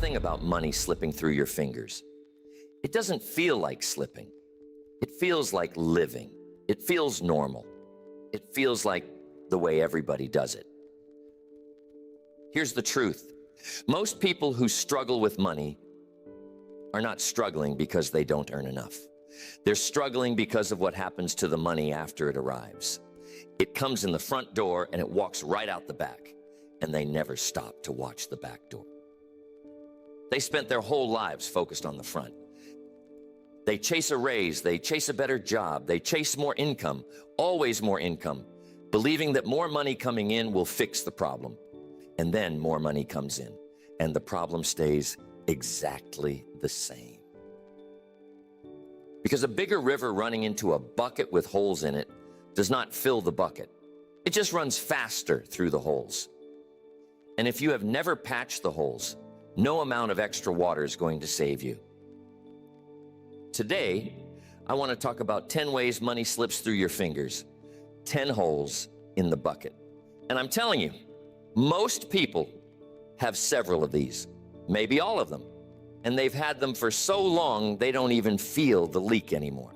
thing about money slipping through your fingers. It doesn't feel like slipping. It feels like living. It feels normal. It feels like the way everybody does it. Here's the truth. Most people who struggle with money are not struggling because they don't earn enough. They're struggling because of what happens to the money after it arrives. It comes in the front door and it walks right out the back, and they never stop to watch the back door. They spent their whole lives focused on the front. They chase a raise, they chase a better job, they chase more income, always more income, believing that more money coming in will fix the problem. And then more money comes in, and the problem stays exactly the same. Because a bigger river running into a bucket with holes in it does not fill the bucket. It just runs faster through the holes. And if you have never patched the holes, no amount of extra water is going to save you. Today, I want to talk about 10 ways money slips through your fingers, 10 holes in the bucket. And I'm telling you, most people have several of these, maybe all of them. And they've had them for so long, they don't even feel the leak anymore.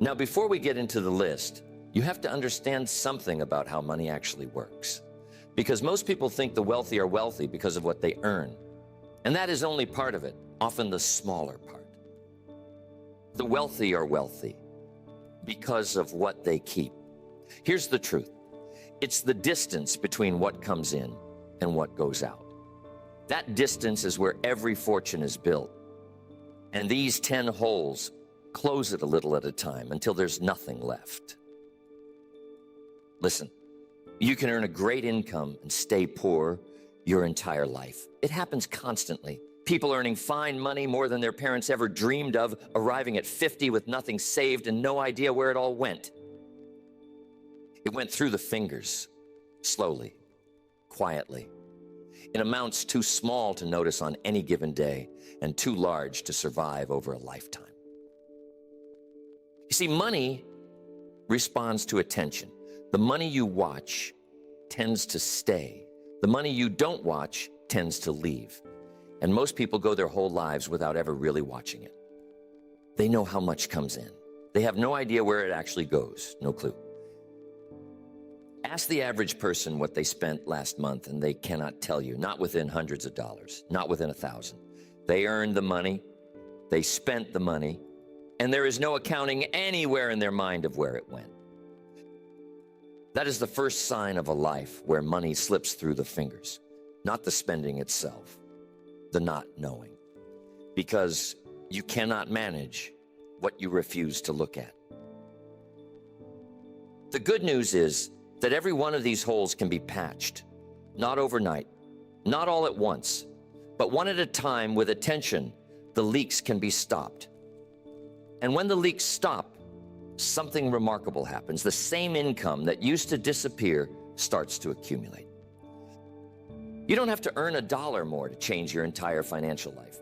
Now, before we get into the list, you have to understand something about how money actually works. Because most people think the wealthy are wealthy because of what they earn. And that is only part of it, often the smaller part. The wealthy are wealthy because of what they keep. Here's the truth. It's the distance between what comes in and what goes out. That distance is where every fortune is built. And these 10 holes close it a little at a time until there's nothing left. Listen, you can earn a great income and stay poor your entire life. It happens constantly. People earning fine money, more than their parents ever dreamed of, arriving at 50 with nothing saved and no idea where it all went. It went through the fingers, slowly, quietly, in amounts too small to notice on any given day and too large to survive over a lifetime. You see, money responds to attention. The money you watch tends to stay. The money you don't watch tends to leave. And most people go their whole lives without ever really watching it. They know how much comes in. They have no idea where it actually goes, no clue. Ask the average person what they spent last month, and they cannot tell you, not within hundreds of dollars, not within 1,000. They earned the money, they spent the money, and there is no accounting anywhere in their mind of where it went. That is the first sign of a life where money slips through the fingers, not the spending itself, the not knowing, because you cannot manage what you refuse to look at. The good news is that every one of these holes can be patched, not overnight, not all at once, but one at a time with attention. The leaks can be stopped. And when the leaks stop, something remarkable happens. The same income that used to disappear starts to accumulate. You don't have to earn $1 more to change your entire financial life.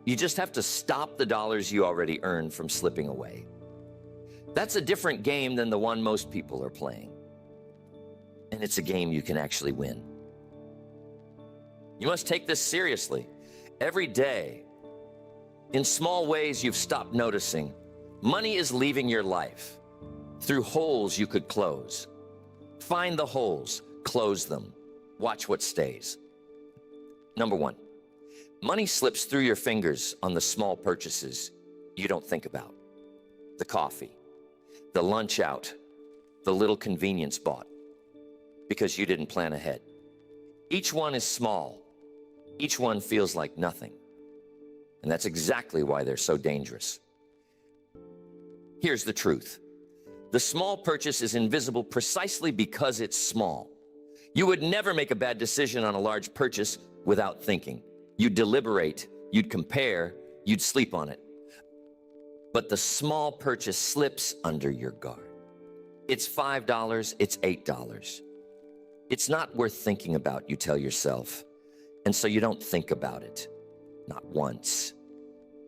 You just have to stop the dollars you already earned from slipping away. That's a different game than the one most people are playing. And it's a game you can actually win. You must take this seriously. Every day, in small ways you've stopped noticing, money is leaving your life through holes you could close. Find the holes, close them, watch what stays. Number 1, money slips through your fingers on the small purchases you don't think about. The coffee, the lunch out, the little convenience bought, because you didn't plan ahead. Each one is small. Each one feels like nothing. And that's exactly why they're so dangerous. Here's the truth. The small purchase is invisible precisely because it's small. You would never make a bad decision on a large purchase without thinking. You'd deliberate, you'd compare, you'd sleep on it. But the small purchase slips under your guard. It's $5, it's $8. It's not worth thinking about, you tell yourself. And so you don't think about it. Not once.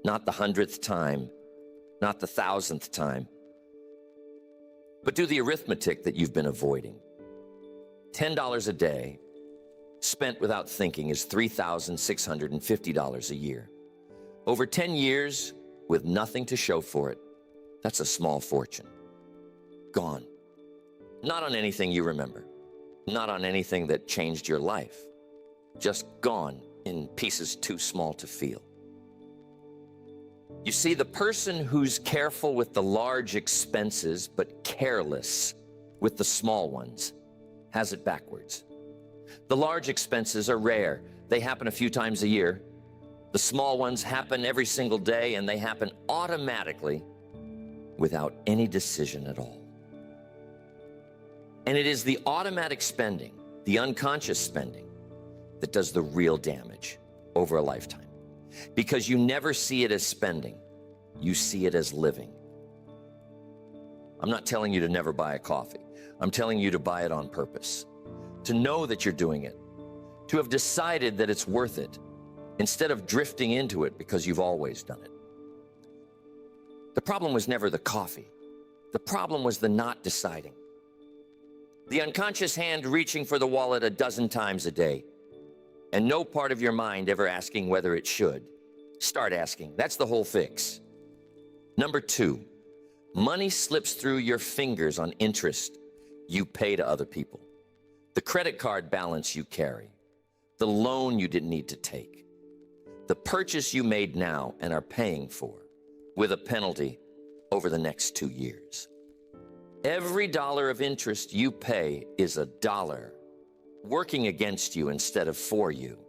Not the 100th time. Not the 1,000th time. But do the arithmetic that you've been avoiding. $10 a day, spent without thinking is $3,650 a year. Over 10 years, with nothing to show for it, that's a small fortune. Gone. Not on anything you remember. Not on anything that changed your life. Just gone in pieces too small to feel. You see, the person who's careful with the large expenses but careless with the small ones has it backwards. The large expenses are rare. They happen a few times a year. The small ones happen every single day, and they happen automatically without any decision at all. And it is the automatic spending, the unconscious spending, that does the real damage over a lifetime. Because you never see it as spending, you see it as living. I'm not telling you to never buy a coffee. I'm telling you to buy it on purpose, to know that you're doing it, to have decided that it's worth it, instead of drifting into it because you've always done it. The problem was never the coffee. The problem was the not deciding. The unconscious hand reaching for the wallet a dozen times a day, and no part of your mind ever asking whether it should. Start asking. That's the whole fix. Number 2, money slips through your fingers on interest you pay to other people. The credit card balance you carry, the loan you didn't need to take, the purchase you made now and are paying for with a penalty over the next 2 years. Every dollar of interest you pay is a dollar working against you instead of for you.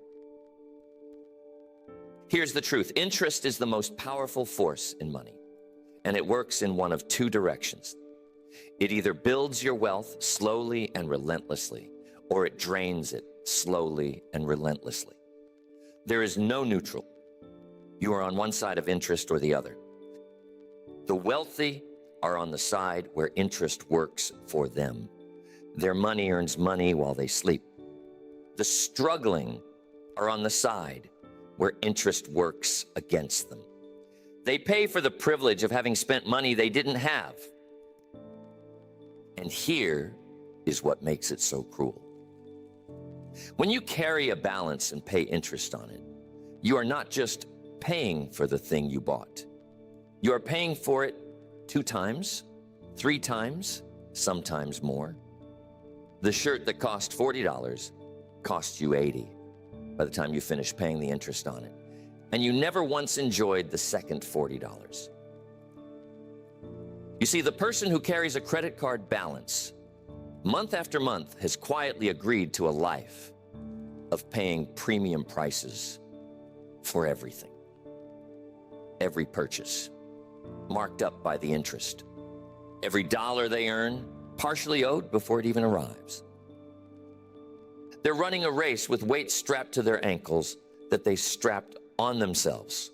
Here's the truth. Interest is the most powerful force in money, and it works in one of 2 directions. It either builds your wealth slowly and relentlessly, or it drains it slowly and relentlessly. There is no neutral. You are on one side of interest or the other. The wealthy are on the side where interest works for them. Their money earns money while they sleep. The struggling are on the side where interest works against them. They pay for the privilege of having spent money they didn't have. And here is what makes it so cruel. When you carry a balance and pay interest on it, you are not just paying for the thing you bought. You are paying for it 2 times, 3 times, sometimes more. The shirt that cost $40 cost you $80 by the time you finish paying the interest on it. And you never once enjoyed the second $40. You see, the person who carries a credit card balance, month after month, has quietly agreed to a life of paying premium prices for everything. Every purchase, marked up by the interest. Every dollar they earn, partially owed before it even arrives. They're running a race with weights strapped to their ankles that they strapped on themselves.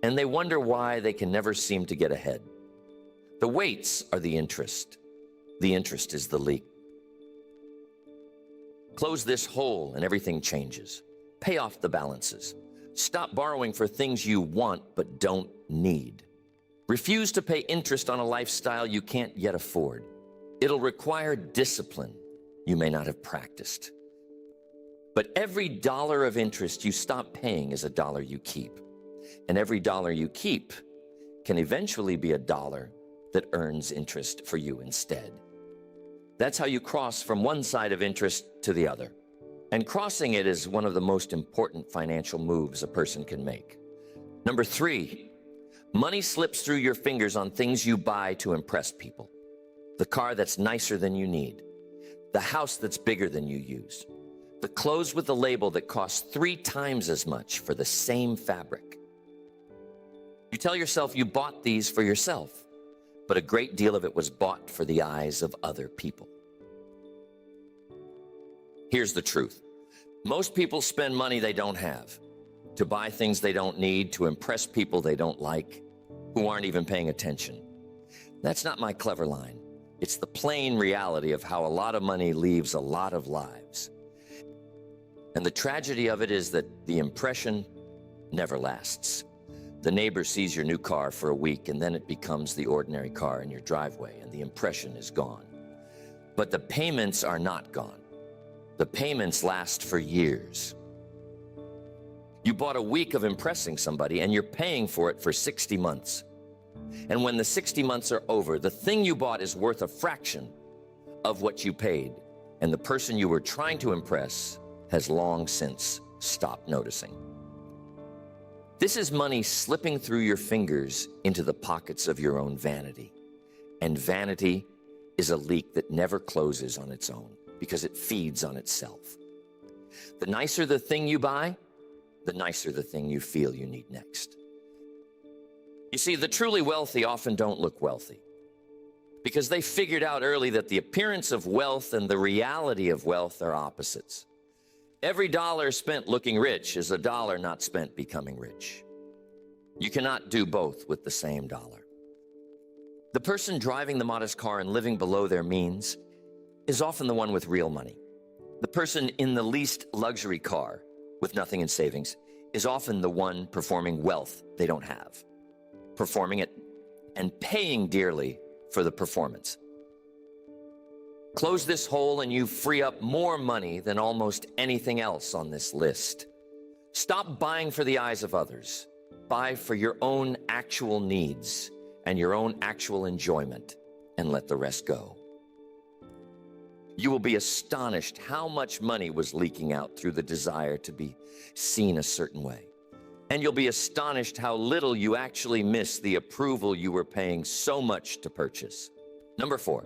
And they wonder why they can never seem to get ahead. The weights are the interest. The interest is the leak. Close this hole and everything changes. Pay off the balances. Stop borrowing for things you want but don't need. Refuse to pay interest on a lifestyle you can't yet afford. It'll require discipline you may not have practiced. But every dollar of interest you stop paying is a dollar you keep. And every dollar you keep can eventually be a dollar that earns interest for you instead. That's how you cross from one side of interest to the other. And crossing it is one of the most important financial moves a person can make. Number 3, money slips through your fingers on things you buy to impress people. The car that's nicer than you need. The house that's bigger than you use. The clothes with the label that costs 3 times as much for the same fabric. You tell yourself you bought these for yourself, but a great deal of it was bought for the eyes of other people. Here's the truth. Most people spend money they don't have, to buy things they don't need, to impress people they don't like, who aren't even paying attention. That's not my clever line. It's the plain reality of how a lot of money leaves a lot of lives. And the tragedy of it is that the impression never lasts. The neighbor sees your new car for a week, and then it becomes the ordinary car in your driveway, and the impression is gone. But the payments are not gone. The payments last for years. You bought a week of impressing somebody and you're paying for it for 60 months. And when the 60 months are over, the thing you bought is worth a fraction of what you paid. And the person you were trying to impress has long since stopped noticing. This is money slipping through your fingers into the pockets of your own vanity. And vanity is a leak that never closes on its own because it feeds on itself. The nicer the thing you buy, the nicer the thing you feel you need next. You see, the truly wealthy often don't look wealthy because they figured out early that the appearance of wealth and the reality of wealth are opposites. Every dollar spent looking rich is a dollar not spent becoming rich. You cannot do both with the same dollar. The person driving the modest car and living below their means is often the one with real money. The person in the least luxury car with nothing in savings is often the one performing wealth they don't have, performing it and paying dearly for the performance. Close this hole and you free up more money than almost anything else on this list. Stop buying for the eyes of others. Buy for your own actual needs and your own actual enjoyment, and let the rest go. You will be astonished how much money was leaking out through the desire to be seen a certain way. And you'll be astonished how little you actually miss the approval you were paying so much to purchase. Number 4,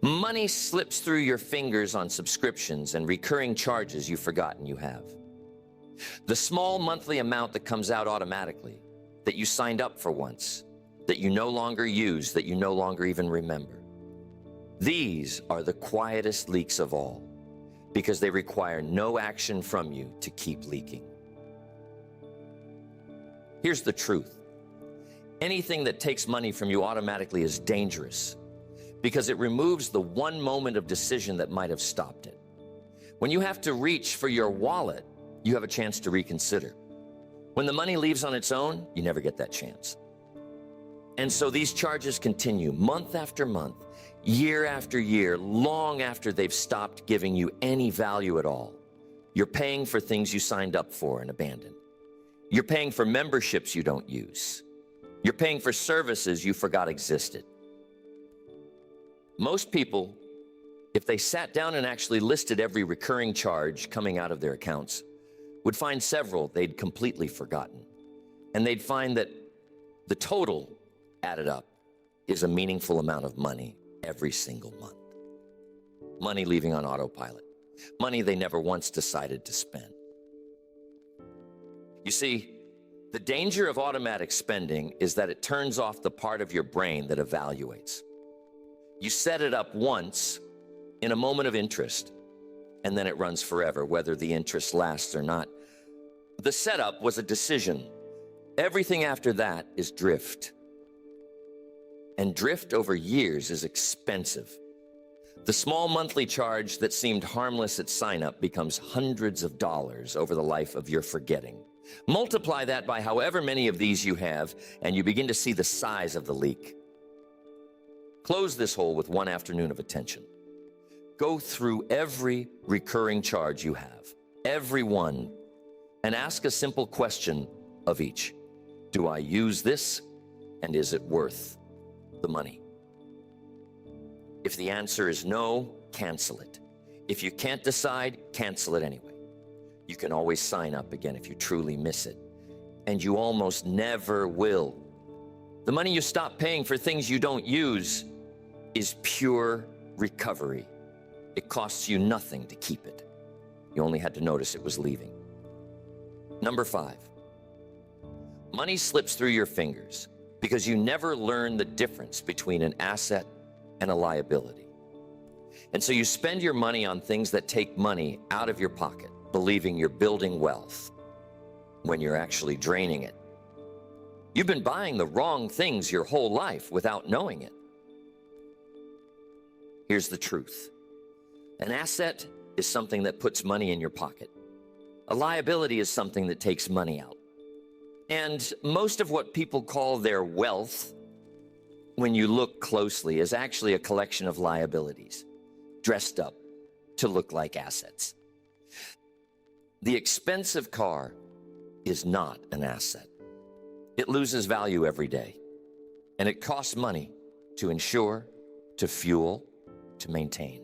money slips through your fingers on subscriptions and recurring charges you've forgotten you have. The small monthly amount that comes out automatically, that you signed up for once, that you no longer use, that you no longer even remember. These are the quietest leaks of all, because they require no action from you to keep leaking. Here's the truth. Anything that takes money from you automatically is dangerous, because it removes the one moment of decision that might have stopped it. When you have to reach for your wallet, you have a chance to reconsider. When the money leaves on its own, you never get that chance. And so these charges continue month after month, year after year, long after they've stopped giving you any value at all. You're paying for things you signed up for and abandoned. You're paying for memberships you don't use. You're paying for services you forgot existed. Most people, if they sat down and actually listed every recurring charge coming out of their accounts, would find several they'd completely forgotten. And they'd find that the total added up is a meaningful amount of money every single month. Money leaving on autopilot. Money they never once decided to spend. You see, the danger of automatic spending is that it turns off the part of your brain that evaluates. You set it up once in a moment of interest, and then it runs forever, whether the interest lasts or not. The setup was a decision. Everything after that is drift. And drift over years is expensive. The small monthly charge that seemed harmless at sign-up becomes hundreds of dollars over the life of your forgetting. Multiply that by however many of these you have, and you begin to see the size of the leak. Close this hole with one afternoon of attention. Go through every recurring charge you have, every one, and ask a simple question of each. Do I use this, and is it worth the money? If the answer is no, cancel it. If you can't decide, cancel it anyway. You can always sign up again if you truly miss it, and you almost never will. The money you stop paying for things you don't use is pure recovery. It costs you nothing to keep it. You only had to notice it was leaving. Number 5, money slips through your fingers because you never learn the difference between an asset and a liability. And so you spend your money on things that take money out of your pocket, believing you're building wealth when you're actually draining it. You've been buying the wrong things your whole life without knowing it. Here's the truth. An asset is something that puts money in your pocket. A liability is something that takes money out. And most of what people call their wealth, when you look closely, is actually a collection of liabilities, dressed up to look like assets. The expensive car is not an asset. It loses value every day, and it costs money to insure, to fuel, to maintain.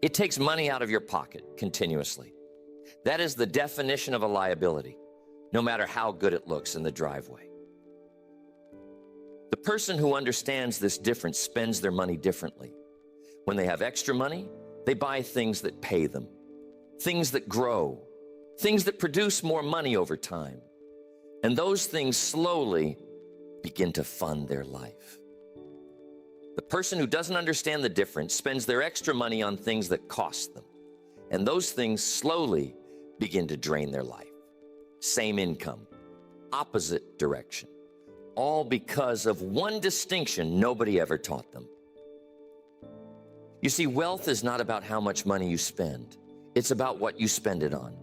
It takes money out of your pocket continuously. That is the definition of a liability, no matter how good it looks in the driveway. The person who understands this difference spends their money differently. When they have extra money, they buy things that pay them, things that grow, things that produce more money over time. And those things slowly begin to fund their life. The person who doesn't understand the difference spends their extra money on things that cost them. And those things slowly begin to drain their life. Same income, opposite direction. All because of one distinction nobody ever taught them. You see, wealth is not about how much money you spend. It's about what you spend it on.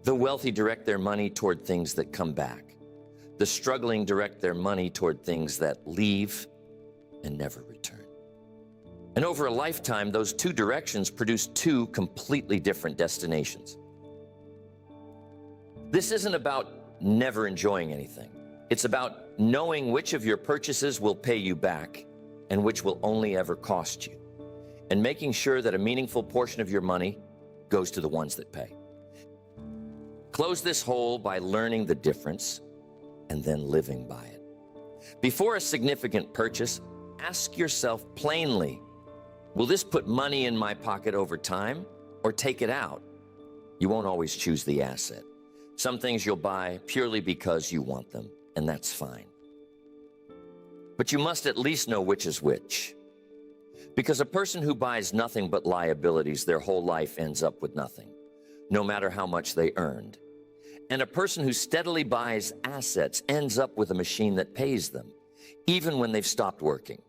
The wealthy direct their money toward things that come back. The struggling direct their money toward things that leave and never return. And over a lifetime, those two directions produce two completely different destinations. This isn't about never enjoying anything. It's about knowing which of your purchases will pay you back and which will only ever cost you, and making sure that a meaningful portion of your money goes to the ones that pay. Close this hole by learning the difference and then living by it. Before a significant purchase, ask yourself plainly, will this put money in my pocket over time or take it out? You won't always choose the asset. Some things you'll buy purely because you want them, and that's fine. But you must at least know which is which. Because a person who buys nothing but liabilities their whole life ends up with nothing, no matter how much they earned. And a person who steadily buys assets ends up with a machine that pays them, even when they've stopped working.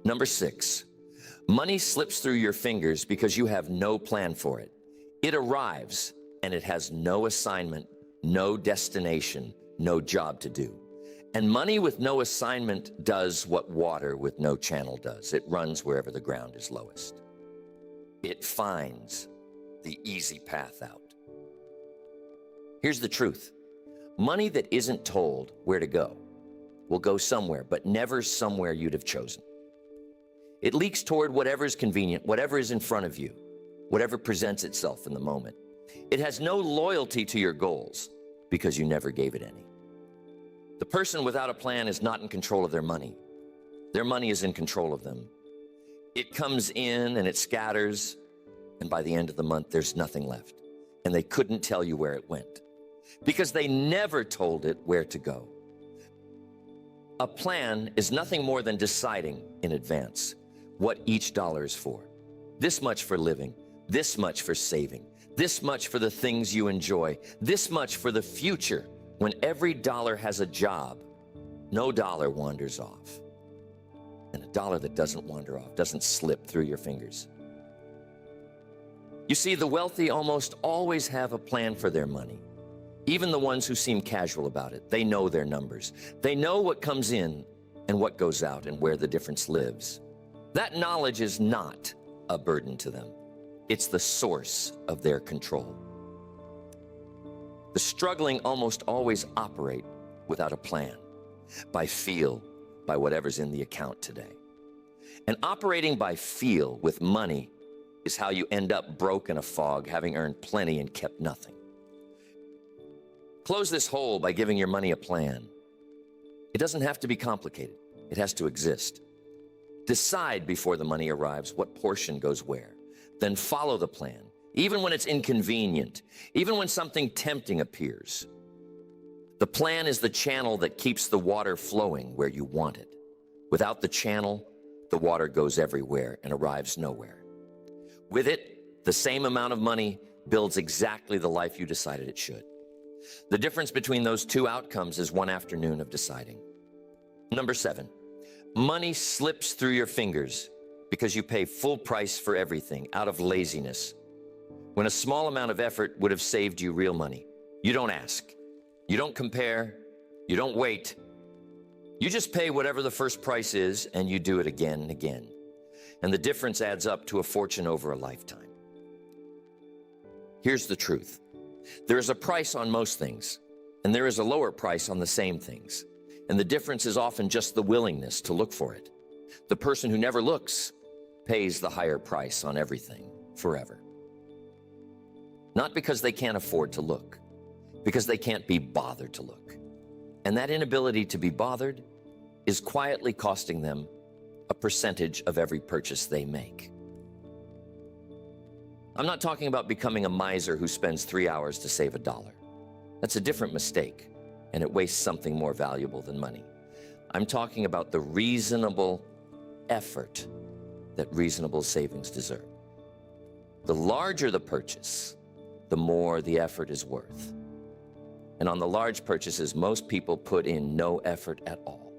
Number 6, money slips through your fingers because you have no plan for it. It arrives and it has no assignment, no destination, no job to do. And money with no assignment does what water with no channel does. It runs wherever the ground is lowest. It finds the easy path out. Here's the truth. Money that isn't told where to go will go somewhere, but never somewhere you'd have chosen. It leaks toward whatever is convenient, whatever is in front of you, whatever presents itself in the moment. It has no loyalty to your goals because you never gave it any. The person without a plan is not in control of their money. Their money is in control of them. It comes in and it scatters, and by the end of the month, there's nothing left. And they couldn't tell you where it went because they never told it where to go. A plan is nothing more than deciding in advance what each dollar is for. This much for living, this much for saving, this much for the things you enjoy, this much for the future. When every dollar has a job, no dollar wanders off. And a dollar that doesn't wander off doesn't slip through your fingers. You see, the wealthy almost always have a plan for their money. Even the ones who seem casual about it, they know their numbers. They know what comes in and what goes out and where the difference lives. That knowledge is not a burden to them. It's the source of their control. The struggling almost always operate without a plan, by feel, by whatever's in the account today. And operating by feel with money is how you end up broke in a fog, having earned plenty and kept nothing. Close this hole by giving your money a plan. It doesn't have to be complicated. It has to exist. Decide before the money arrives what portion goes where. Then follow the plan, even when it's inconvenient, even when something tempting appears. The plan is the channel that keeps the water flowing where you want it. Without the channel, the water goes everywhere and arrives nowhere. With it, the same amount of money builds exactly the life you decided it should. The difference between those two outcomes is one afternoon of deciding. Number 7, money slips through your fingers because you pay full price for everything out of laziness, when a small amount of effort would have saved you real money. You don't ask. You don't compare. You don't wait. You just pay whatever the first price is, and you do it again and again. And the difference adds up to a fortune over a lifetime. Here's the truth. There is a price on most things, and there is a lower price on the same things. And the difference is often just the willingness to look for it. The person who never looks pays the higher price on everything forever. Not because they can't afford to look, because they can't be bothered to look. And that inability to be bothered is quietly costing them a percentage of every purchase they make. I'm not talking about becoming a miser who spends 3 hours to save $1. That's a different mistake, and it wastes something more valuable than money. I'm talking about the reasonable effort that reasonable savings deserve. The larger the purchase, the more the effort is worth. And on the large purchases, most people put in no effort at all.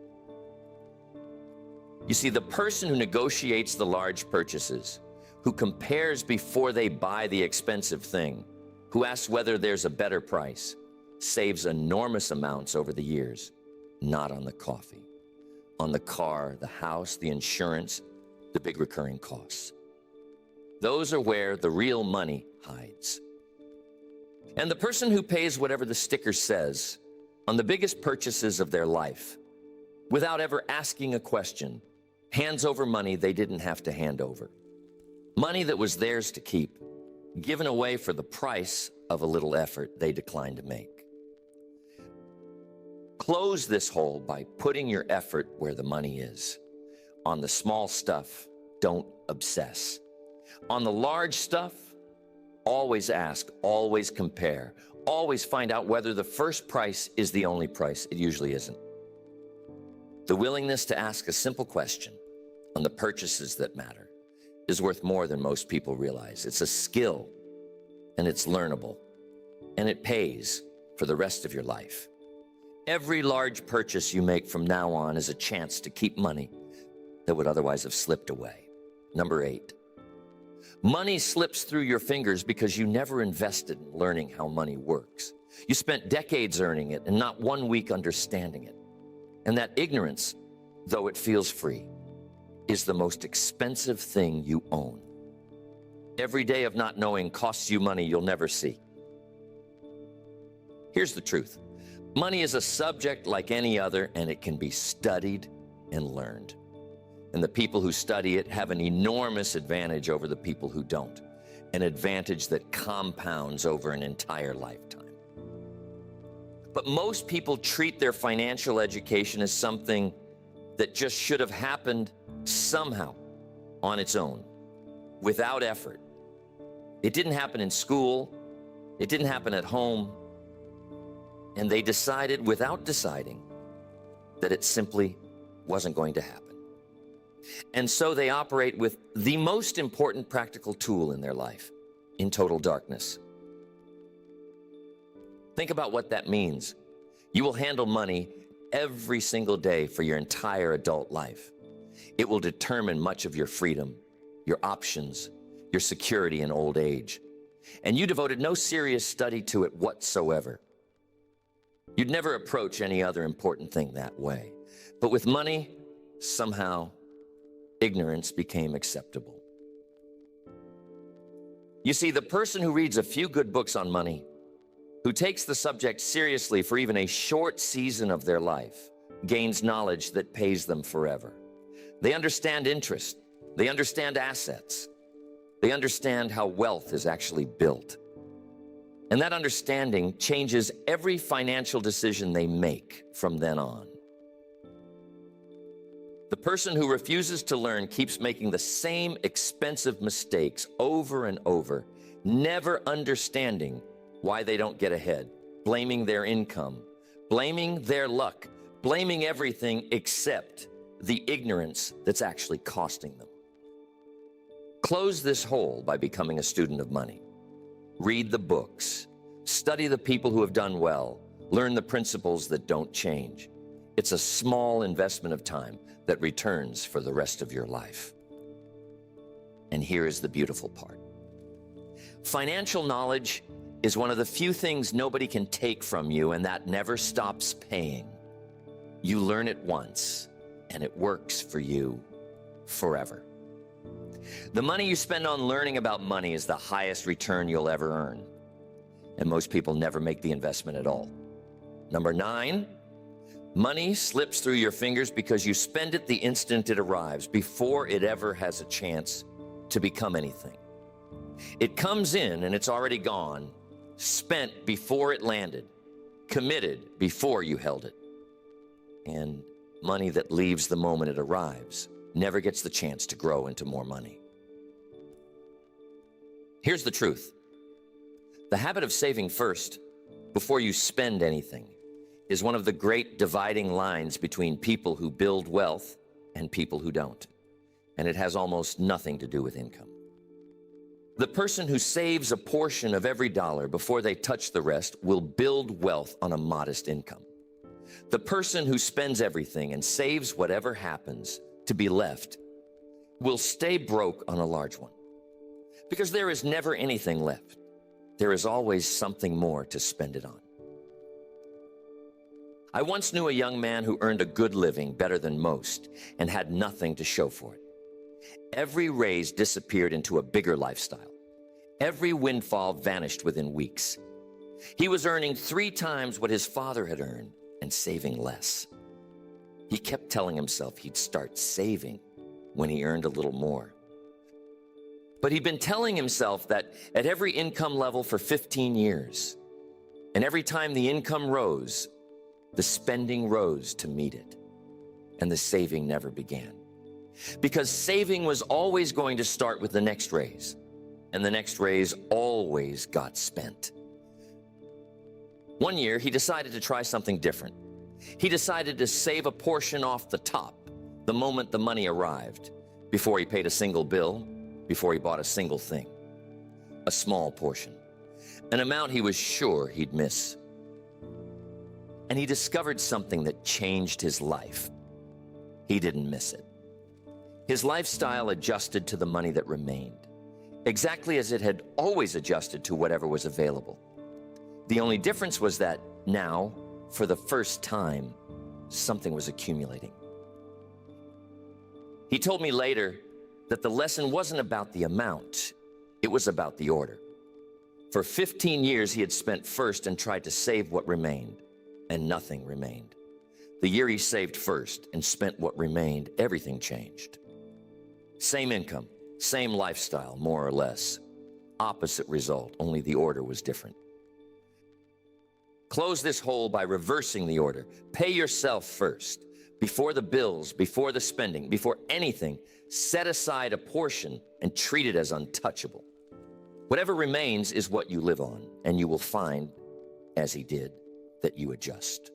You see, the person who negotiates the large purchases, who compares before they buy the expensive thing, who asks whether there's a better price, saves enormous amounts over the years, not on the coffee, on the car, the house, the insurance, the big recurring costs. Those are where the real money hides. And the person who pays whatever the sticker says on the biggest purchases of their life, without ever asking a question, hands over money they didn't have to hand over. Money that was theirs to keep, given away for the price of a little effort they declined to make. Close this hole by putting your effort where the money is. On the small stuff, don't obsess. On the large stuff, always ask, always compare, always find out whether the first price is the only price. It usually isn't. The willingness to ask a simple question on the purchases that matter is worth more than most people realize. It's a skill, and it's learnable, and it pays for the rest of your life. Every large purchase you make from now on is a chance to keep money that would otherwise have slipped away. Number 8, money slips through your fingers because you never invested in learning how money works. You spent decades earning it and not 1 week understanding it. And that ignorance, though it feels free, is the most expensive thing you own. Every day of not knowing costs you money you'll never see. Here's the truth. Money is a subject like any other, and it can be studied and learned. And the people who study it have an enormous advantage over the people who don't, an advantage that compounds over an entire lifetime. But most people treat their financial education as something that just should have happened somehow on its own, without effort. It didn't happen in school, it didn't happen at home, and they decided without deciding that it simply wasn't going to happen. And so they operate with the most important practical tool in their life, in total darkness. Think about what that means. You will handle money every single day for your entire adult life. It will determine much of your freedom, your options, your security in old age. And you devoted no serious study to it whatsoever. You'd never approach any other important thing that way. But with money, somehow, ignorance became acceptable. You see, the person who reads a few good books on money, who takes the subject seriously for even a short season of their life, gains knowledge that pays them forever. They understand interest. They understand assets. They understand how wealth is actually built. And that understanding changes every financial decision they make from then on. The person who refuses to learn keeps making the same expensive mistakes over and over, never understanding why they don't get ahead, blaming their income, blaming their luck, blaming everything except the ignorance that's actually costing them. Close this hole by becoming a student of money. Read the books, study the people who have done well, learn the principles that don't change. It's a small investment of time that returns for the rest of your life. And here is the beautiful part. Financial knowledge is one of the few things nobody can take from you, and that never stops paying. You learn it once, and it works for you forever. The money you spend on learning about money is the highest return you'll ever earn. and most people never make the investment at all. Number 9, money slips through your fingers because you spend it the instant it arrives, before it ever has a chance to become anything. It comes in and it's already gone, spent before it landed, committed before you held it. And money that leaves the moment it arrives never gets the chance to grow into more money. Here's the truth. The habit of saving first, before you spend anything, is one of the great dividing lines between people who build wealth and people who don't. And it has almost nothing to do with income. The person who saves a portion of every dollar before they touch the rest will build wealth on a modest income. The person who spends everything and saves whatever happens to be left will stay broke on a large one. Because there is never anything left. There is always something more to spend it on. I once knew a young man who earned a good living, better than most, and had nothing to show for it. Every raise disappeared into a bigger lifestyle. Every windfall vanished within weeks. He was earning 3 times what his father had earned and saving less. He kept telling himself he'd start saving when he earned a little more. But he'd been telling himself that at every income level for 15 years, and every time the income rose, the spending rose to meet it, and the saving never began. Because saving was always going to start with the next raise, and the next raise always got spent. One year, he decided to try something different. He decided to save a portion off the top the moment the money arrived, before he paid a single bill, before he bought a single thing. A small portion, an amount he was sure he'd miss. And he discovered something that changed his life. He didn't miss it. His lifestyle adjusted to the money that remained, exactly as it had always adjusted to whatever was available. The only difference was that now, for the first time, something was accumulating. He told me later that the lesson wasn't about the amount, it was about the order. For 15 years, he had spent first and tried to save what remained, and nothing remained. The year he saved first and spent what remained, everything changed. Same income, same lifestyle, more or less. Opposite result, only the order was different. Close this hole by reversing the order. Pay yourself first. Before the bills, before the spending, before anything, set aside a portion and treat it as untouchable. Whatever remains is what you live on, and you will find, as he did, that you adjust.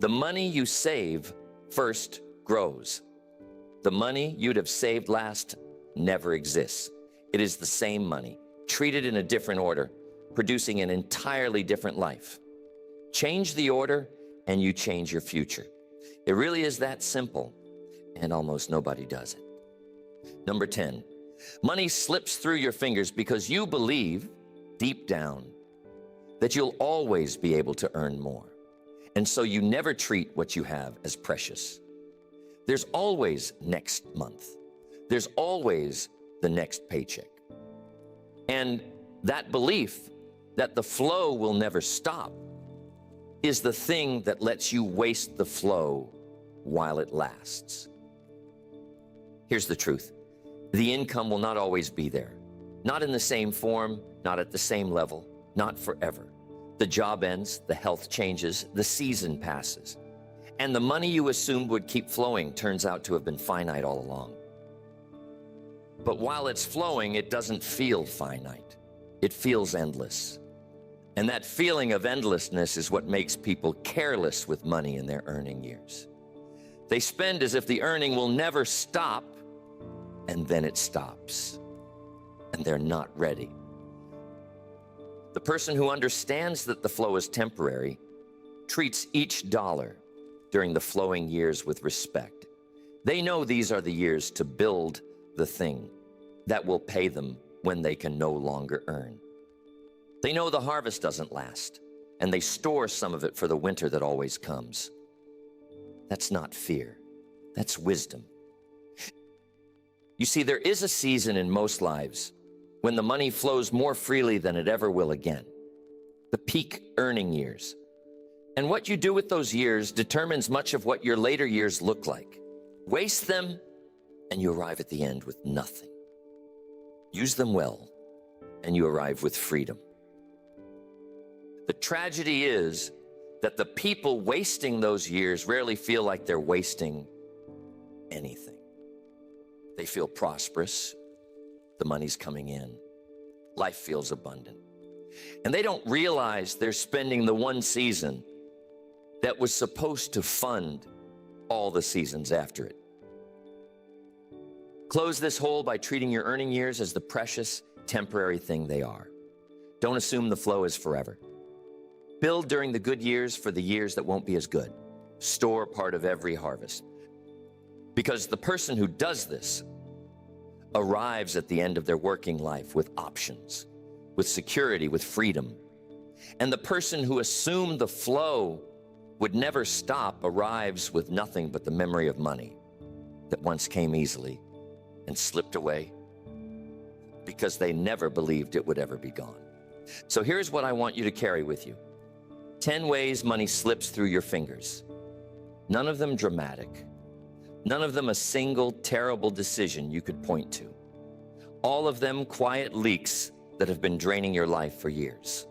The money you save first grows. The money you'd have saved last never exists. It is the same money, treated in a different order, producing an entirely different life. Change the order, and you change your future. It really is that simple, and almost nobody does it. Number 10, money slips through your fingers because you believe, deep down, that you'll always be able to earn more. And so you never treat what you have as precious. There's always next month. There's always the next paycheck. And that belief that the flow will never stop is the thing that lets you waste the flow while it lasts. Here's the truth. The income will not always be there. Not in the same form, not at the same level, not forever. The job ends, the health changes, the season passes. And the money you assumed would keep flowing turns out to have been finite all along. But while it's flowing, it doesn't feel finite. It feels endless. And that feeling of endlessness is what makes people careless with money in their earning years. They spend as if the earning will never stop, and then it stops. And they're not ready. The person who understands that the flow is temporary treats each dollar during the flowing years with respect. They know these are the years to build the thing that will pay them when they can no longer earn. They know the harvest doesn't last, and they store some of it for the winter that always comes. That's not fear. That's wisdom. You see, there is a season in most lives when the money flows more freely than it ever will again. the peak earning years. And what you do with those years determines much of what your later years look like. Waste them, and you arrive at the end with nothing. Use them well, and you arrive with freedom. The tragedy is that the people wasting those years rarely feel like they're wasting anything. They feel prosperous, the money's coming in, life feels abundant. And they don't realize they're spending the one season that was supposed to fund all the seasons after it. Close this hole by treating your earning years as the precious, temporary thing they are. Don't assume the flow is forever. Build during the good years for the years that won't be as good. Store part of every harvest. Because the person who does this arrives at the end of their working life with options, with security, with freedom. And the person who assumed the flow would never stop arrives with nothing but the memory of money that once came easily and slipped away because they never believed it would ever be gone. So here's what I want you to carry with you. 10 ways money slips through your fingers. None of them dramatic. None of them a single terrible decision you could point to. All of them quiet leaks that have been draining your life for years.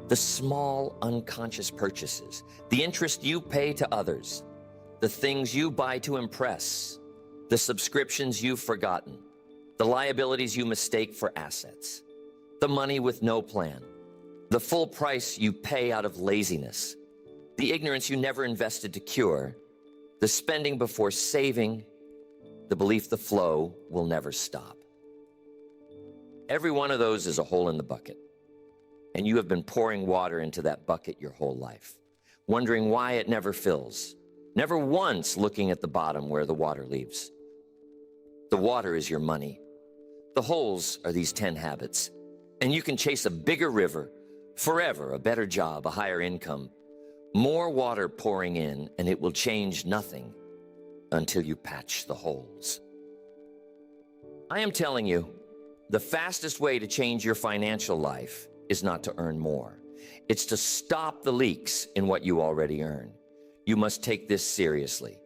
The small unconscious purchases, the interest you pay to others, the things you buy to impress, the subscriptions you've forgotten, the liabilities you mistake for assets, the money with no plan, the full price you pay out of laziness, the ignorance you never invested to cure, the spending before saving, the belief the flow will never stop. Every one of those is a hole in the bucket. And you have been pouring water into that bucket your whole life, wondering why it never fills, never once looking at the bottom where the water leaves. The water is your money. The holes are these 10 habits. And you can chase a bigger river forever, a better job, a higher income, more water pouring in, and it will change nothing until you patch the holes. I am telling you, the fastest way to change your financial life is not to earn more. It's to stop the leaks in what you already earn. You must take this seriously.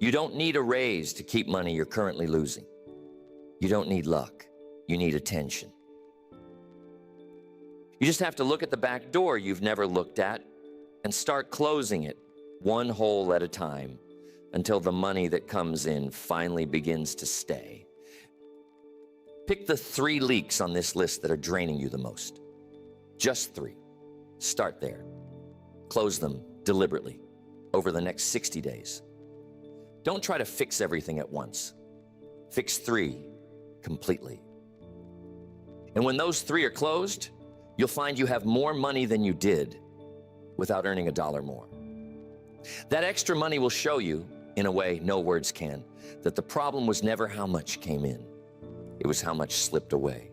You don't need a raise to keep money you're currently losing. You don't need luck. You need attention. You just have to look at the back door you've never looked at and start closing it one hole at a time until the money that comes in finally begins to stay. Pick the 3 leaks on this list that are draining you the most. Just 3. Start there. Close them deliberately over the next 60 days. Don't try to fix everything at once. Fix 3 completely. And when those 3 are closed, you'll find you have more money than you did without earning $1 more. That extra money will show you, in a way no words can, that the problem was never how much came in. It was how much slipped away.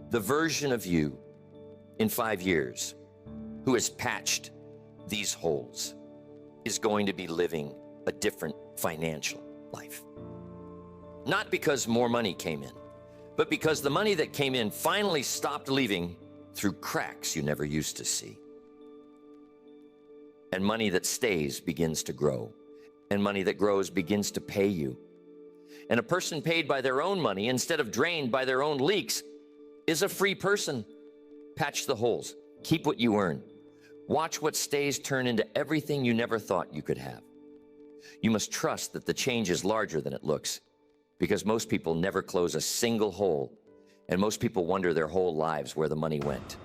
The version of you in 5 years who has patched these holes is going to be living a different financial life. Not because more money came in, but because the money that came in finally stopped leaving through cracks you never used to see. And money that stays begins to grow, and money that grows begins to pay you. And a person paid by their own money instead of drained by their own leaks is a free person. Patch the holes. Keep what you earn. Watch what stays turn into everything you never thought you could have. You must trust that the change is larger than it looks, because most people never close a single hole, and most people wonder their whole lives where the money went.